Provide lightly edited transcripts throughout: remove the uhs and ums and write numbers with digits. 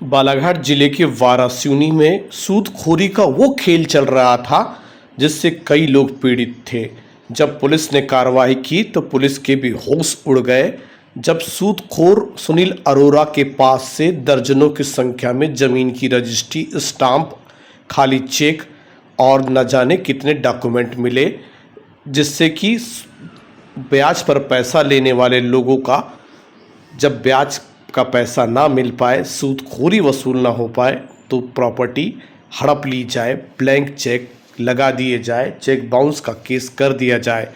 बालाघाट जिले के वारासिवनी में सूदखोरी का वो खेल चल रहा था जिससे कई लोग पीड़ित थे। जब पुलिस ने कार्रवाई की तो पुलिस के भी होश उड़ गए जब सूदखोर सुनील अरोड़ा के पास से दर्जनों की संख्या में जमीन की रजिस्ट्री, स्टाम्प, खाली चेक और न जाने कितने डॉक्यूमेंट मिले, जिससे कि ब्याज पर पैसा लेने वाले लोगों का जब ब्याज का पैसा ना मिल पाए, सूदखोरी वसूल ना हो पाए तो प्रॉपर्टी हड़प ली जाए, ब्लैंक चेक लगा दिए जाए, चेक बाउंस का केस कर दिया जाए।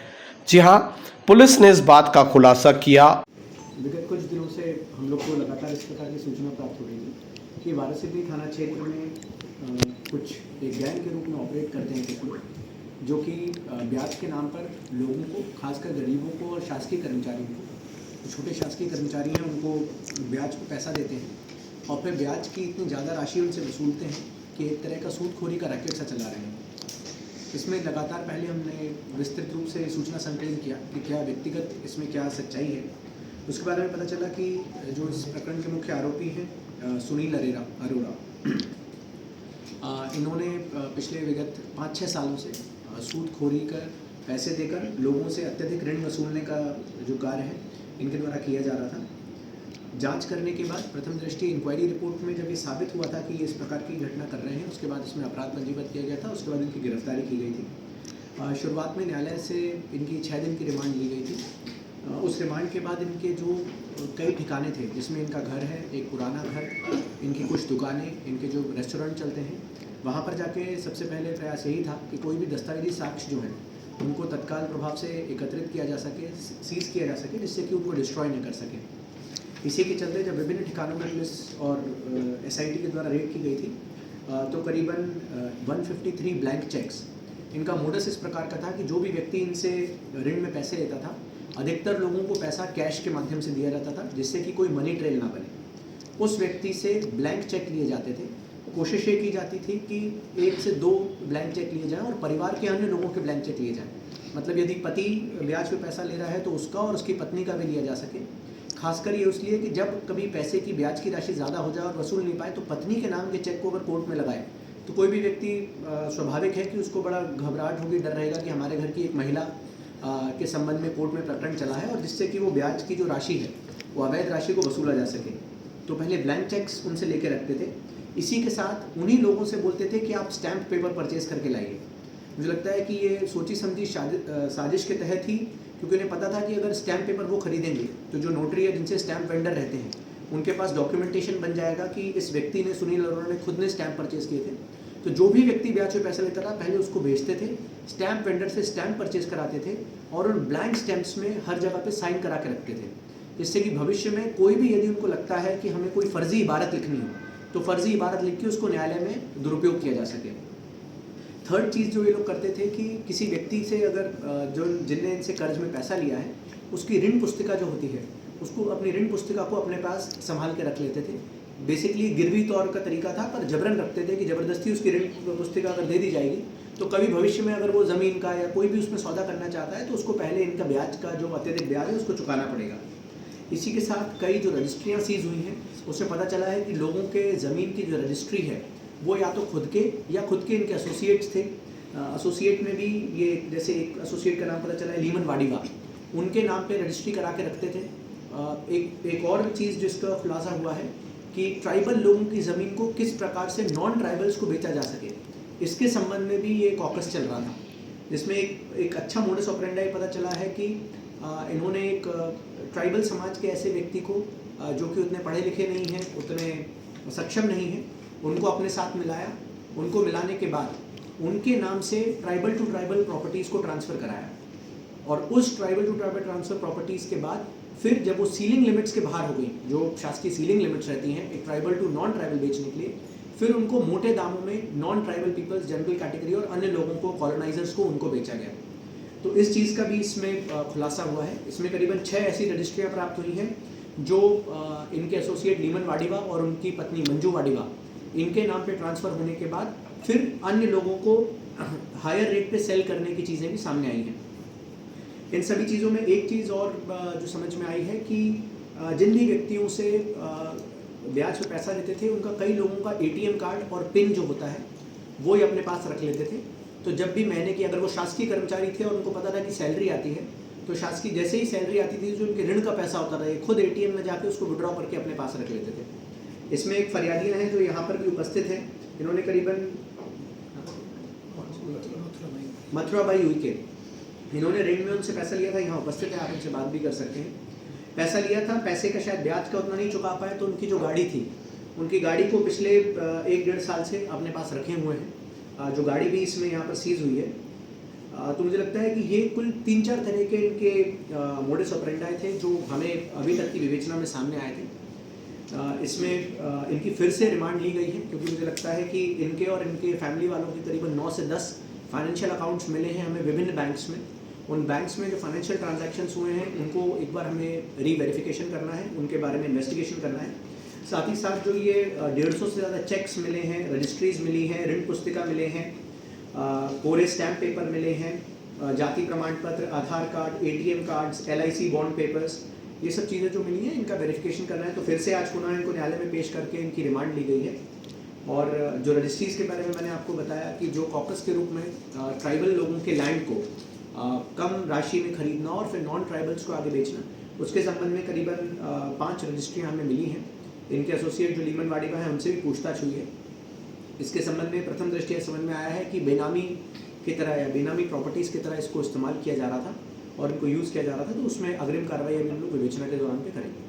जी हाँ, पुलिस ने इस बात का खुलासा किया। विगत कुछ दिनों से हम लोग को लगातार इस प्रकार की सूचना प्राप्त हो रही थी कि वारासिवनी थाना क्षेत्र में कुछ एक गैंग के रूप में ऑपरेट करते हैं कुछ लोग, जो कि ब्याज के नाम पर लोगों को, खासकर गरीबों को और शासकीय कर्मचारियों को, छोटे शासकीय कर्मचारी हैं उनको ब्याज पर पैसा देते हैं और फिर ब्याज की इतनी ज़्यादा राशि उनसे वसूलते हैं कि एक तरह का सूदखोरी का रैकेट सा चला रहे हैं। इसमें लगातार पहले हमने विस्तृत रूप से सूचना संकलन किया कि क्या व्यक्तिगत इसमें क्या सच्चाई है। उसके बारे में पता चला कि जो इस प्रकरण के मुख्य आरोपी हैं सुनील अरोड़ा, इन्होंने पिछले विगत 5-6 सालों से सूदखोरी कर पैसे देकर लोगों से अत्यधिक ऋण वसूलने का जो कार्य है इनके द्वारा किया जा रहा था। जांच करने के बाद प्रथम दृष्टि इंक्वायरी रिपोर्ट में जब ये साबित हुआ था कि ये इस प्रकार की घटना कर रहे हैं, उसके बाद इसमें अपराध पंजीबद्ध किया गया था। उसके बाद इनकी गिरफ्तारी की गई थी। शुरुआत में न्यायालय से इनकी 6 दिन की रिमांड ली गई थी। उस रिमांड के बाद इनके जो कई ठिकाने थे, जिसमें इनका घर है, एक पुराना घर, इनकी कुछ दुकानें, इनके जो रेस्टोरेंट चलते हैं, वहाँ पर जाके सबसे पहले प्रयास यही था कि कोई भी दस्तावेजी साक्ष्य जो हैं उनको तत्काल प्रभाव से एकत्रित किया जा सके, सीज किया जा सके, जिससे कि उनको डिस्ट्रॉय न कर सके। इसी के चलते जब विभिन्न ठिकानों में पुलिस और एसआईटी के द्वारा रेड की गई थी तो करीबन 153 ब्लैंक चेक्स। इनका मोडस इस प्रकार का था कि जो भी व्यक्ति इनसे ऋण में पैसे लेता था, अधिकतर लोगों को पैसा कैश के माध्यम से दिया जाता था, जिससे कि कोई मनी ट्रेल ना बने। उस व्यक्ति से ब्लैंक चेक लिए जाते थे। कोशिश ये की जाती थी कि 1 से 2 ब्लैंक चेक लिए जाएं और परिवार के अन्य लोगों के ब्लैंक चेक लिए जाएं। मतलब यदि पति ब्याज पे पैसा ले रहा है तो उसका और उसकी पत्नी का भी लिया जा सके। खासकर ये इसलिए कि जब कभी पैसे की ब्याज की राशि ज़्यादा हो जाए और वसूल नहीं पाए तो पत्नी के नाम के चेक को अगर कोर्ट में लगाए तो कोई भी व्यक्ति स्वाभाविक है कि उसको बड़ा घबराहट होगी, डर रहेगा कि हमारे घर की एक महिला के संबंध में कोर्ट में प्रकरण चला है और जिससे कि वो ब्याज की जो राशि है वो अवैध राशि को वसूला जा सके। तो पहले ब्लैंक चेक्स उनसे लेके रखते थे। इसी के साथ उन्हीं लोगों से बोलते थे कि आप स्टैम्प पेपर परचेज करके लाइए। मुझे लगता है कि ये सोची समझी साजिश के तहत ही, क्योंकि उन्हें पता था कि अगर स्टैम्प पेपर वो खरीदेंगे तो जो नोटरी है, जिनसे स्टैम्प वेंडर रहते हैं, उनके पास डॉक्यूमेंटेशन बन जाएगा कि इस व्यक्ति ने, सुनील अरोड़ा ने खुद ने स्टैम्प परचेज किए थे। तो जो भी व्यक्ति ब्याज पे पैसा लेता था पहले उसको भेजते थे, स्टैम्प वेंडर से स्टैम्प परचेज कराते थे और उन ब्लैंक स्टैम्प्स में हर जगह पे साइन करा के रखते थे, जिससे कि भविष्य में कोई भी यदि उनको लगता है कि हमें कोई फर्जी इबारत लिखनी हो तो फर्जी इबारत लिख के उसको न्यायालय में दुरुपयोग किया जा सके। थर्ड चीज़ जो ये लोग करते थे कि किसी व्यक्ति से अगर जो जिनने इनसे कर्ज में पैसा लिया है उसकी ऋण पुस्तिका जो होती है उसको, अपनी ऋण पुस्तिका को अपने पास संभाल के रख लेते थे। बेसिकली गिरवी तौर का तरीका था, पर जबरन रखते थे कि ज़बरदस्ती उसकी ऋण पुस्तिका अगर दे दी जाएगी तो कभी भविष्य में अगर वो ज़मीन का या कोई भी उसमें सौदा करना चाहता है तो उसको पहले इनका ब्याज का जो अत्यधिक ब्याज है उसको चुकाना पड़ेगा। इसी के साथ कई जो रजिस्ट्रियाँ सीज हुई हैं उससे पता चला है कि लोगों के ज़मीन की जो रजिस्ट्री है वो या तो खुद के या खुद के इनके एसोसिएट्स थे। एसोसिएट में भी ये, जैसे एक एसोसिएट का नाम पता चला है लीमन वाडीवा, उनके नाम पे रजिस्ट्री करा के रखते थे। एक और चीज़ जिसका खुलासा हुआ है कि ट्राइबल लोगों की ज़मीन को किस प्रकार से नॉन ट्राइबल्स को बेचा जा सके, इसके संबंध में भी ये कॉकस चल रहा था, जिसमें एक अच्छा मोडस ऑपरेंडाई पता चला है कि इन्होंने एक ट्राइबल समाज के ऐसे व्यक्ति को जो कि उतने पढ़े लिखे नहीं हैं, उतने सक्षम नहीं हैं, उनको अपने साथ मिलाया। उनको मिलाने के बाद उनके नाम से ट्राइबल टू ट्राइबल प्रॉपर्टीज़ को ट्रांसफ़र कराया और उस tribal to tribal transfer properties के बाद फिर जब वो सीलिंग लिमिट्स के बाहर हो गई, जो शासकीय सीलिंग लिमिट्स रहती हैं एक ट्राइबल टू नॉन ट्राइबल बेचने के लिए, फिर उनको मोटे दामों में non tribal peoples, general category और अन्य लोगों को, कॉलोनाइजर्स को, उनको बेचा गया। तो इस चीज़ का भी इसमें खुलासा हुआ है। इसमें करीबन 6 ऐसी रजिस्ट्रियाँ प्राप्त हुई हैं जो इनके एसोसिएट लीमन वाडीवा और उनकी पत्नी मंजू वाडीवा, इनके नाम पे ट्रांसफ़र होने के बाद फिर अन्य लोगों को हायर रेट पे सेल करने की चीज़ें भी सामने आई हैं। इन सभी चीज़ों में एक चीज़ और जो समझ में आई है कि जिन भी व्यक्तियों से ब्याज पे पैसा लेते थे उनका कई लोगों का एटीएम कार्ड और पिन जो होता है वो ही अपने पास रख लेते थे। तो जब भी महीने की, अगर वो शासकीय कर्मचारी थे और उनको पता था कि सैलरी आती है, तो शासकीय जैसे ही सैलरी आती थी जो उनके ऋण का पैसा होता था ये खुद एटीएम में जाके उसको विड्रॉ करके अपने पास रख लेते थे। इसमें एक फरियादियाँ हैं जो यहाँ पर भी उपस्थित हैं। इन्होंने करीबन मथुराबाई हुई के, इन्होंने ऋण में उनसे पैसा लिया था, यहाँ उपस्थित है, आप उनसे बात भी कर सकते हैं। पैसा लिया था, पैसे का शायद ब्याज का उतना नहीं चुका पाए, तो उनकी जो गाड़ी थी, उनकी गाड़ी को पिछले 1-1.5 साल से अपने पास रखे हुए हैं, जो गाड़ी भी इसमें यहाँ पर सीज हुई है। तो मुझे लगता है कि ये कुल 3-4 तरह के इनके मोडस ऑपरेंडाई थे जो हमें अभी तक की विवेचना में सामने आए थे। इसमें इनकी फिर से रिमांड ली गई है क्योंकि मुझे लगता है कि इनके और इनके फैमिली वालों के करीबन 9 से 10 फाइनेंशियल अकाउंट्स मिले हैं हमें विभिन्न बैंक्स में। उन बैंक्स में जो फाइनेंशियल ट्रांजैक्शंस हुए हैं उनको एक बार हमें री-वेरिफिकेशन करना है, उनके बारे में इन्वेस्टिगेशन करना है। साथ ही साथ जो ये 150 से ज़्यादा चेक्स मिले हैं, रजिस्ट्रीज मिली हैं, ऋण पुस्तिका मिले हैं, कोरे स्टैम्प पेपर मिले हैं, जाति प्रमाण पत्र, Aadhaar card, ATM cards, LIC bond papers, ये सब चीज़ें जो मिली हैं इनका वेरिफिकेशन करना है। तो फिर से आज पुनः इनको न्यायालय में पेश करके इनकी रिमांड ली गई है। और जो रजिस्ट्रीज़ के बारे में मैंने आपको बताया कि जो कॉकस के रूप में ट्राइबल लोगों के लैंड को कम राशि में खरीदना और फिर नॉन ट्राइबल्स को आगे बेचना, उसके संबंध में करीबन 5 रजिस्ट्रियाँ हमें मिली हैं। इनके एसोसिएट जो लीमन वाडिका हैं उनसे भी पूछताछ हुई है। इसके संबंध में प्रथम दृष्टया समझ में आया है कि बेनामी की तरह या बेनामी प्रॉपर्टीज़ की तरह इसको इस्तेमाल किया जा रहा था और इनको यूज़ किया जा रहा था, तो उसमें अग्रिम कार्रवाई हम लोग विवेचना के दौरान पे करेंगे।